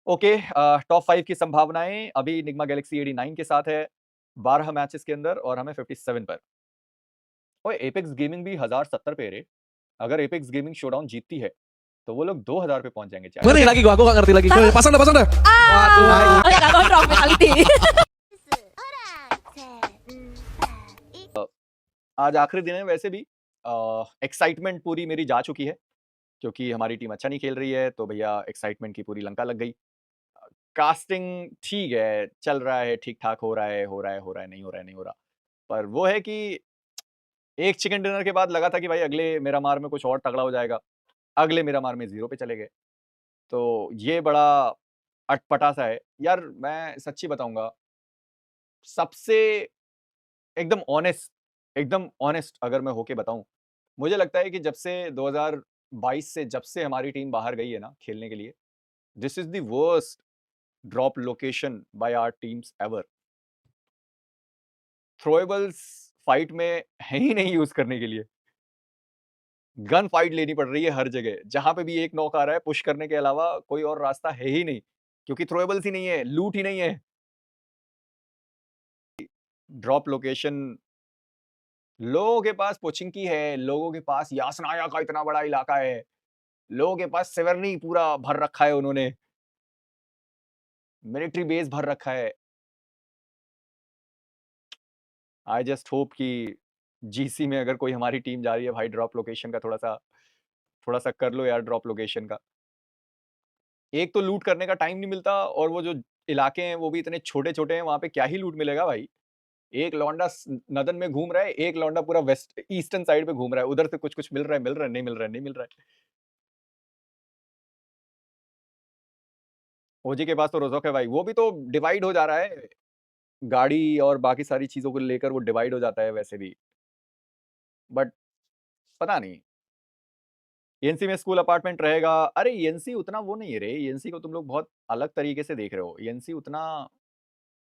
Okay, top 5 की संभावनाएँ अभी निग्मा गैलेक्सी 89 के साथ है, 12 मैचेस के अंदर और हमें 57 पर। ओए एपेक्स गेमिंग भी 1070 पे है रे। अगर एपेक्स गेमिंग शोडाउन जीतती है, तो वो लोग 2000 पे पहुँच जाएँगे Ngerti chat. lagi gua nggak ngerti lagi. Pasang dah, pasang dah. Waduh. Oh, nggak kontrol mentality. आज आखिरी दिन है वैसे भी एक्साइटमेंट पूरी मेरी जा चुकी है, क्योंकि हमारी टीम अच्छा नहीं खेल रही है, तो भैया एक्साइटमेंट की पूरी लंका लग गई। कास्टिंग ठीक है, चल रहा है, ठीक-ठाक हो रहा है, हो रहा है, हो रहा है, नहीं हो रहा है, नहीं हो रहा। पर वो है कि एक चिकन डिनर के बाद लगा था कि भाई अगले मिरामार में कुछ और तगड़ा हो जाएगा। अगले मिरामार में 0 पे चले गए। तो ये बड़ा अटपटा-सा है। यार मैं सच्ची बताऊँगा, सबसे एकदम ऑनेस्ट अगर मैं होके बताऊँ, मुझे लगता है कि जब से 2022 से जब से हमारी टीम बाहर गई है ना खेलने के लिए, this is the worst drop location by our teams ever. Throwables fight में है ही नहीं यूज़ करने के लिए। गन फाइट लेनी पड़ रही है हर जगह। जहाँ पे भी एक नॉक आ रहा है, पुश करने के अलावा कोई और रास्ता है ही नहीं, क्योंकि थ्रोएबल्स ही नहीं है, लूट ही नहीं है। ड्रॉप लोकेशन लोगों के पास पोचिंकी है, लोगों के पास यासनाया का इतना बड़ा इलाका है, लोगों के पास सेवर्नी पूरा भर रखा है उन्होंने। मिलिट्री बेस भर रखा है। आई जस्ट होप कि जीसी में अगर कोई हमारी टीम जा रही है भाई, ड्रॉप लोकेशन का थोड़ा-सा कर लो यार ड्रॉप लोकेशन का। एक तो लूट करने का टाइम नहीं मिलता और वो जो इलाके हैं वो भी इतने छोटे-छोटे हैं, वहाँ पे क्या ही लूट मिलेगा भाई। एक लौंडा नदन में घूम रहा है, एक लौंडा पूरा वेस्ट ईस्टर्न साइड पे घूम रहा है। उधर से कुछ-कुछ मिल रहा है, मिल रहा है, नहीं मिल रहा है, नहीं मिल रहा है। ओजी के पास तो रोज़ोक है भाई, वो भी तो डिवाइड हो जा रहा है। गाड़ी और बाकी सारी चीज़ों को लेकर वो डिवाइड हो जाता है वैसे भी। बट पता नहीं, एएनसी में स्कूल अपार्टमेंट रहेगा। अरे एएनसी उतना वो नहीं है रे, एएनसी को तुम लोग बहुत अलग तरीके से देख रहे हो। एएनसी उतना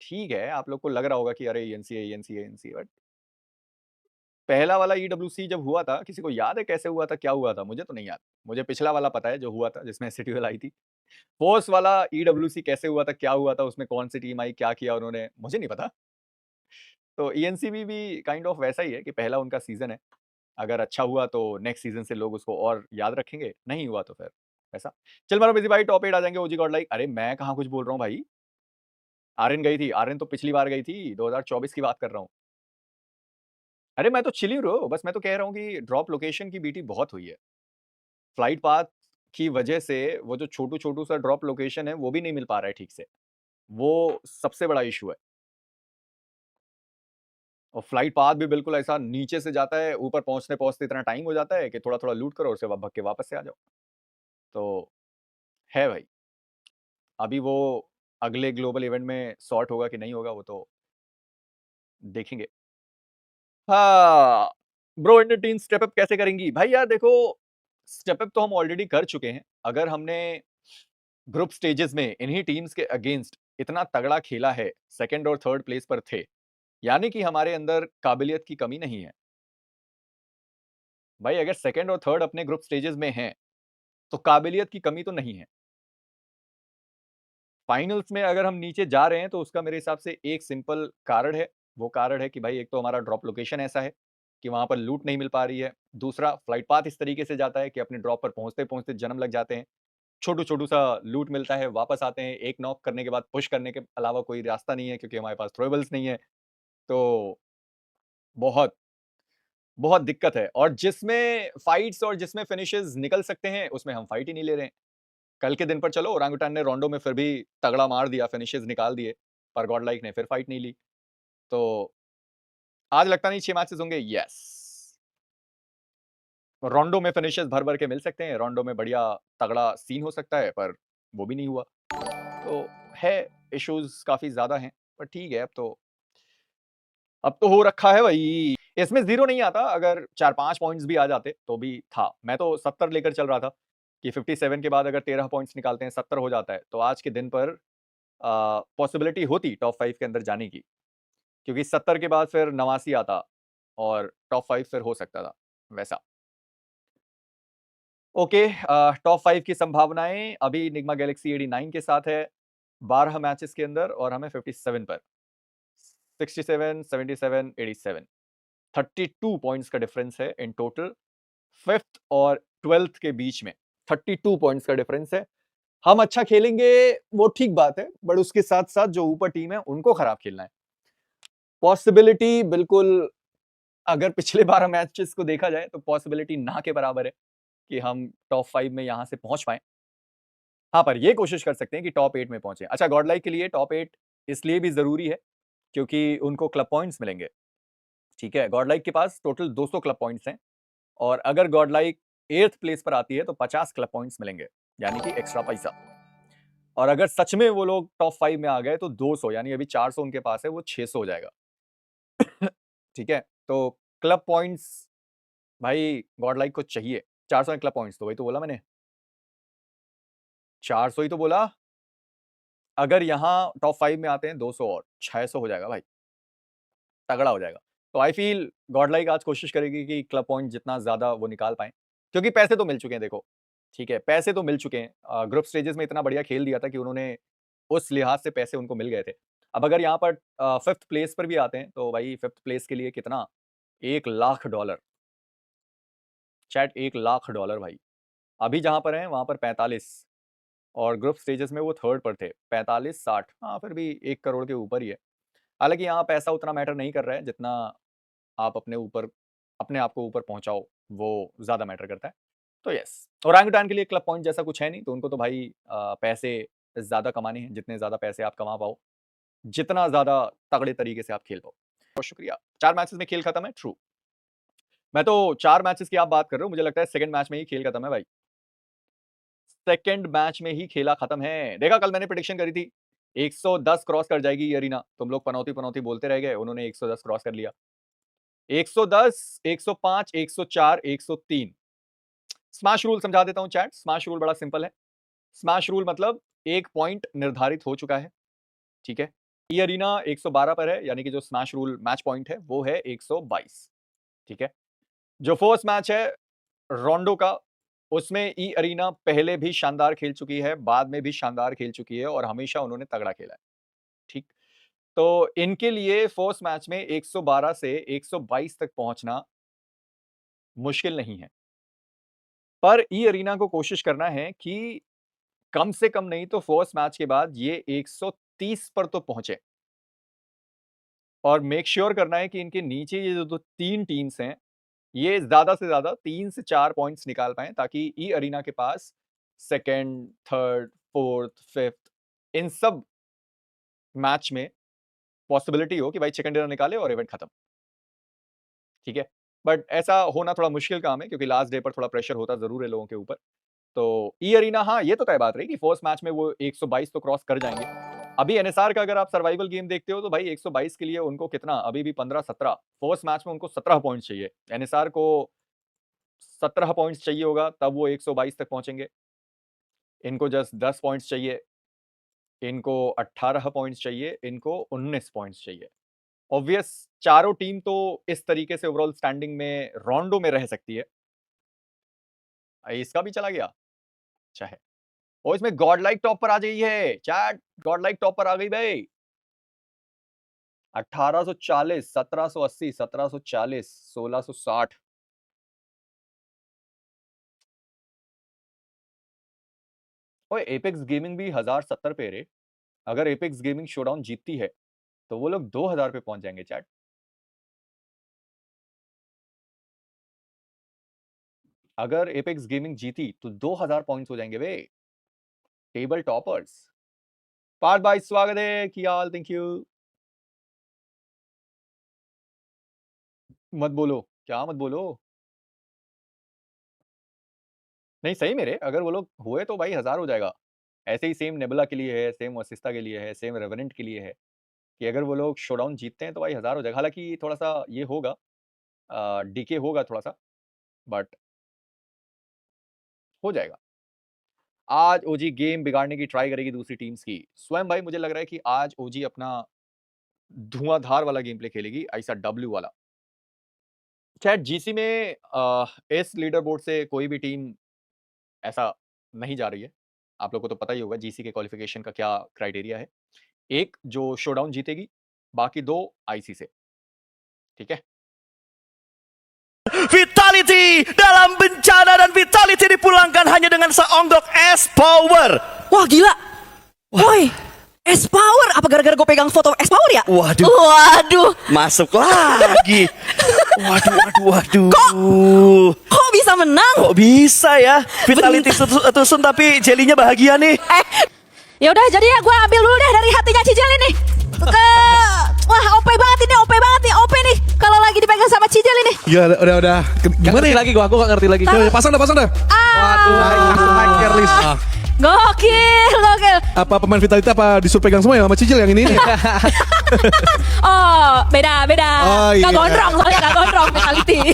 ठीक है, आप लोग को लग रहा होगा कि अरे एएनसी है, एएनसी है, एएनसी है, बट पहला वाला ईडब्ल्यूसी जब हुआ था, किसी को याद है कैसे हुआ था, क्या हुआ था? मुझे तो नहीं याद। मुझे पिछला वाला पता है जो हुआ था, जिसमें सिटीवल आई थी। फोर्स वाला ईडब्ल्यूसी कैसे हुआ था, क्या हुआ था, उसमें कौन-सी टीम आई, क्या किया उन्होंने, मुझे नहीं पता। तो ईएनसीबी भी काइंड ऑफ वैसा ही है कि पहला उनका सीज़न है। अगर अच्छा हुआ तो नेक्स्ट सीज़न से लोग उसको और याद रखेंगे, नहीं हुआ तो फिर ऐसा। चल मारो बिज़ी भाई, टॉप 8 आ जाएँगे ओजी गॉड लाइक। अरे मैं कहाँ कुछ बोल रहा हूँ भाई, आर्यन गई थी, आर्यन तो पिछली बार गई थी, 2024 की बात कर रहा हूँ। अरे मैं तो चिल ही ब्रो, बस मैं तो कह रहा हूँ कि ड्रॉप लोकेशन की बीटी बहुत हुई है। फ्लाइट पाथ की वजह से वो जो छोटू-छोटू सा ड्रॉप लोकेशन है, वो भी नहीं मिल पा रहा है ठीक से। वो सबसे बड़ा इश्यू है। और फ्लाइट पाथ भी बिल्कुल ऐसा नीचे से जाता है, ऊपर पहुँचते-पहुँचते इतना टाइम हो जाता है कि थोड़ा-थोड़ा लूट करो, उसके बाद भग के वापस से आ जाओ। तो है भाई, अभी वो अगले ग्लोबल इवेंट में सॉर्ट होगा कि नहीं होगा, वो तो देखेंगे। हाँ, bro Indian team step up कैसे करेंगी? भाई यार देखो, स्टेप अप तो हम ऑलरेडी कर चुके हैं। अगर हमने ग्रुप स्टेजेस में इन्हीं टीम्स के अगेंस्ट इतना तगड़ा खेला है, सेकंड और थर्ड प्लेस पर थे, यानी कि हमारे अंदर काबिलियत की कमी नहीं है। भाई अगर सेकंड और थर्ड अपने ग्रुप स्टेजेस में हैं, तो काबिलियत की कमी तो नहीं है। फाइनल्स में अगर हम नीचे जा रहे हैं, तो उसका मेरे हिसाब से एक सिंपल कारण है। वो कारण है कि भाई एक तो हमारा ड्रॉप लोकेशन ऐसा है कि वहाँ पर लूट नहीं मिल पा रही है। दूसरा फ्लाइट पाथ इस तरीके से जाता है कि अपने ड्रॉप पर पहुँचते-पहुँचते जन्म लग जाते हैं। छोटू-छोटू सा लूट मिलता है, वापस आते हैं, एक नॉक करने के बाद पुश करने के अलावा कोई रास्ता नहीं है क्योंकि हमारे पास थ्रोएबल्स नहीं है। तो बहुत, बहुत दिक्कत है और जिसमें फाइट्स और जिसमें फिनिशेस निकल सकते हैं, उसमें हम फाइट ही नहीं ले रहे हैं। कल के दिन पर चलो ओरांगुटान ने रोंडो में फिर भी तगड़ा मार दिया, फिनिशेस निकाल दिए, पर गॉडलाइक ने फिर फाइट नहीं ली। तो आज लगता नहीं 6 मैचेस होंगे, यस। रोंडो में फिनिशेस भर-भर के मिल सकते हैं, रोंडो में बढ़िया तगड़ा सीन हो सकता है, पर वो भी नहीं हुआ। तो है, इश्यूज़ काफ़ी ज़्यादा हैं, पर ठीक है अब तो हो रखा है भई। इसमें 0 नहीं आता, अगर 4-5 पॉइंट्स भी आ जाते तो भी था। मैं तो 70 लेकर चल रहा था कि 57 के बाद अगर 13 पॉइंट्स निकालते हैं, 70 हो जाता है, तो आज के दिन पर पॉसिबिलिटी होती टॉप 5 के अंदर जाने की। क्योंकि 70 के बाद फिर 89 आता और टॉप 5 फिर हो सकता था, वैसा। ओके, टॉप 5 की संभावनाएं अभी निग्मा गैलेक्सी 89 के साथ है 12 मैचेस के अंदर और हमें 57 पर 67, 77, 87 32 पॉइंट्स का डिफरेंस है इन टोटल। फिफ्थ और 12th के बीच में 32 पॉइंट्स का डिफरेंस है। हम अच्छा खेलेंगे वो ठीक बात है, बट उसके साथ साथ जो ऊपर टीम है उनको खराब खेलना है। पॉसिबिलिटी बिल्कुल, अगर पिछले 12 मैचेस को देखा जाए तो पॉसिबिलिटी ना के बराबर है कि हम टॉप 5 में यहां से पहुंच पाए। हाँ, पर ये कोशिश कर सकते हैं कि टॉप 8 में पहुंचे। अच्छा, गॉडलाइक के लिए टॉप 8 इसलिए भी जरूरी है क्योंकि उनको क्लब पॉइंट्स मिलेंगे। ठीक है, गॉडलाइक के पास टोटल 200 क्लब पॉइंट्स हैं और अगर गॉडलाइक 8th प्लेस पर आती है तो 50 क्लब पॉइंट्स मिलेंगे, यानी कि एक्स्ट्रा पैसा। और अगर सच में वो लोग टॉप 5 में आ गए तो 200, यानी अभी 400 उनके पास है, वो 600 हो जाएगा। ठीक है, तो क्लब पॉइंट्स भाई गॉडलाइक को चाहिए। 400 क्लब पॉइंट्स, तो वही तो बोला मैंने, 400 ही तो बोला। अगर यहाँ टॉप 5 में आते हैं 200 और 600 हो जाएगा भाई, तगड़ा हो जाएगा। तो आई फील गॉडलाइक आज कोशिश करेगी कि क्लब पॉइंट जितना ज्यादा वो निकाल पाए, क्योंकि पैसे तो मिल चुके हैं। देखो, ठीक है, पैसे तो मिल चुके हैं। ग्रुप स्टेजेस में इतना बढ़िया खेल दिया था कि उन्होंने उस लिहाज से पैसे उनको मिल गए थे। अब अगर यहाँ पर 5th प्लेस पर भी आते हैं तो भाई 5th प्लेस के लिए कितना, $1,00,000। चैट, $1,00,000 भाई। अभी जहां पर हैं वहां पर 45, और ग्रुप स्टेजेस में वो थर्ड पर थे। 45, 60, हाँ फिर भी 1 करोड़ के ऊपर ही है। हालांकि यहाँ पैसा उतना मैटर नहीं कर रहा है जितना आप अपने आप को ऊपर पहुंचाओ, वो ज्यादा मैटर करता है। तो यस, ओरंगुटान के लिए क्लब पॉइंट जैसा कुछ है नहीं, तो उनको तो भाई पैसे ज्यादा कमाने हैं। जितने ज्यादा पैसे आप कमा पाओ, जितना ज्यादा तगड़े तरीके से आप खेल पाओ। बहुत शुक्रिया। 4 मैचेस में खेल खत्म है, ट्रू। मैं तो 4 मैचेस की आप बात कर रहे हो, मुझे लगता है सेकंड मैच में ही खेल खत्म है भाई। सेकंड मैच में ही खेला खत्म है। देखा, कल मैंने प्रेडिक्शन करी थी 110 क्रॉस कर जाएगी ये अरीना। तुम लोग पनौती पनौती बोलते रह गए, उन्होंने 110 क्रॉस कर लिया। 110, 105, 104, 103। स्मैश रूल समझा देता हूं चैट। स्मैश रूल बड़ा सिंपल है। स्मैश रूल मतलब एक पॉइंट निर्धारित हो चुका है, ठीक है। ये अरीना 112 पर है, यानी कि जो स्मैश रूल मैच पॉइंट है वो है 122, ठीक है। जो फर्स्ट मैच है रोंडो का, उसमें ई अरीना पहले भी शानदार खेल चुकी है, बाद में भी शानदार खेल चुकी है और हमेशा उन्होंने तगड़ा खेला है, ठीक। तो इनके लिए फर्स्ट मैच में 112 से 122 तक पहुंचना मुश्किल नहीं है। पर ई अरीना को कोशिश करना है कि कम से कम नहीं तो फर्स्ट मैच के बाद ये 130 पर तो पहुंचे, और मेक श्योर करना है कि इनके नीचे ये जो 3 टीम्स हैं, ये ज्यादा से ज्यादा 3 से 4 पॉइंट्स निकाल पाए, ताकि ई अरीना के पास सेकेंड, थर्ड, फोर्थ, फिफ्थ, इन सब मैच में पॉसिबिलिटी हो कि भाई चिकन डिनर निकाले और इवेंट खत्म, ठीक है। बट ऐसा होना थोड़ा मुश्किल काम है, क्योंकि लास्ट डे पर थोड़ा प्रेशर होता जरूर है लोगों के ऊपर। तो ई अरीना, हाँ ये तो तय बात रही कि फर्स्ट मैच में वो 122 तो क्रॉस कर जाएंगे। अभी एनएसआर का अगर आप सर्वाइवल गेम देखते हो तो भाई 122 के लिए उनको कितना, अभी भी 15-17, फर्स्ट मैच में उनको 17 पॉइंट चाहिए। एनएसआर को 17 पॉइंट्स चाहिए होगा तब वो 122 तक पहुंचेंगे। इनको जस्ट 10 पॉइंट्स चाहिए, इनको 18 पॉइंट्स चाहिए, इनको 19 पॉइंट्स चाहिए। ऑब्वियस, चारों टीम तो इस तरीके से ओवरऑल स्टैंडिंग में रोंडो में रह सकती है। इसका भी चला गया, अच्छा है। और इसमें गॉड लाइक टॉप पर आ गई है चैट, गॉड लाइक टॉप पर आ गई भाई। 1840, 1780, 1740, 1660। ओए, एपेक्स गेमिंग भी 1070 पे रे। अगर एपेक्स गेमिंग शोडाउन जीतती है तो वो लोग 2000 पे पहुंच जाएंगे चैट। अगर एपेक्स गेमिंग जीती तो 2000 पॉइंट्स हो जाएंगे वे, टेबल टॉपर्स। पार्थ भाई स्वागत है, क्या हाल, थैंक यू। मत बोलो, क्या मत बोलो। नहीं सही मेरे, अगर वो लोग हुए तो भाई 1000 हो जाएगा। ऐसे ही सेम नेबुला के लिए है, सेम वसिस्ता के लिए है, सेम रेवेनेंट के लिए है, कि अगर वो लोग शोडाउन जीतते हैं तो भाई 1000 हो जाएगा। हालांकि थोड़ा सा ये होगा, डीके होगा थोड़ा सा, बट हो जाएगा। आज ओजी गेम बिगाड़ने की ट्राई करेगी दूसरी टीम्स की। स्वयं भाई मुझे लग रहा है कि आज ओजी अपना धुआंधार वाला गेम प्ले खेलेगी, ऐसा डब्ल्यू वाला। चैट, जीसी में इस लीडर बोर्ड से कोई भी टीम ऐसा नहीं जा रही है। आप लोग को तो पता ही होगा जीसी के क्वालिफिकेशन का क्या क्राइटेरिया है। एक जो शोडाउन जीतेगी, बाकी 2 आईसी से। ठीक है? Vitality dalam bencana dan Vitality dipulangkan hanya dengan seonggok S-Power. Wah gila. Woi, S-Power. Apa gara-gara gue pegang foto S-Power ya? Waduh. Waduh. Masuk lagi. Waduh. Kok bisa menang? Kok bisa ya? Vitality tusun tapi Jelly-nya bahagia nih. Ya udah jadi ya gue ambil dulu deh dari hatinya Cijel ini. Wah OP banget ini, OP nih. Kalau lagi dipegang sama Cijel ini. Ya udah. Gimana Ngerti ya? lagi aku gak ngerti lagi. Coba pasang dah. Waduh. Langsung naik careless. Gokil. Apa pemain Vitality apa disuruh pegang semua ya sama Cicil yang ini? Oh, beda. Oh, iya. Gak gondrong Vitality.